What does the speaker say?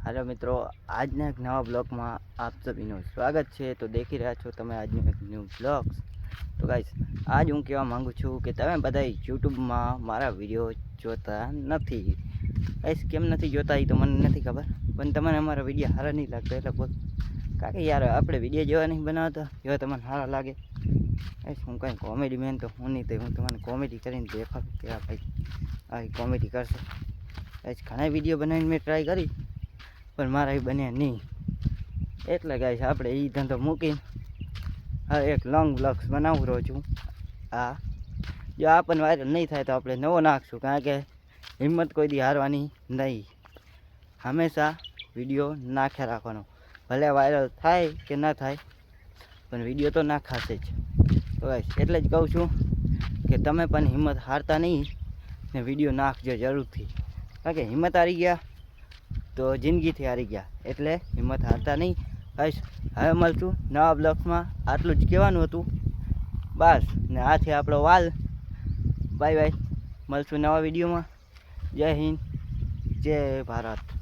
Hello मित्रों, आज ने एक नवा ब्लॉग में आप सभी स्वागत है। तो देखी रहा छो तमे आज एक न्यू ब्लॉग्स। तो गाइस, आज हूँ कहवा मांगू छूँ कि तमे बधाई यूट्यूब में मारा वीडियो जोता नहीं। गाइस केम नहीं जोता तो मने नहीं खबर, पण तमने अमारा वीडियो सारा नहीं लगता एटले बोल कारण यार आपणे वीडियो जेवा नहीं बनावता एवा तमने सारा लागे। गाइस हूँ कहीं कॉमेडी मैन तो हूँ नहीं, तो हूँ तमने कॉमेडी करीने देखाडुं कि आ भाई आ कॉमेडी करशे। गाइस घणा वीडियो बनावीने मैं ट्राय करी पण मारा बने नहीं, एटले गाइस आपणे ई धंधो मूकीने हाँ एक लॉन्ग ब्लॉग्स बनावुं રહ્યો છું। हाँ जो आपने वायरल नहीं थाय तो આપણે नवो नाखशुं, कारण के हिम्मत कोई दी हारवानी नहीं, हमेशा वीडियो नाख्या राखवानो। भले वायरल थाय के ना थाय पण वीडियो तो नाखाशे ज। तो गाइस एटले ज कहूं छुं कि तमे पण हिम्मत हारता नहीं ने वीडियो नाखजो जरूरथी, कारण के हिम्मत हारी गया तो जिंदगी थी हारी गया, एटले हिम्मत हारता नहीं। गाइस हवे मळशुं नवा ब्लॉग्स में, आटलुं ज कहेवानुं हतुं बस ने आथी आपणो वाल। बाय बाय, मळशुं नवा विडियो में। जय हिंद, जय भारत।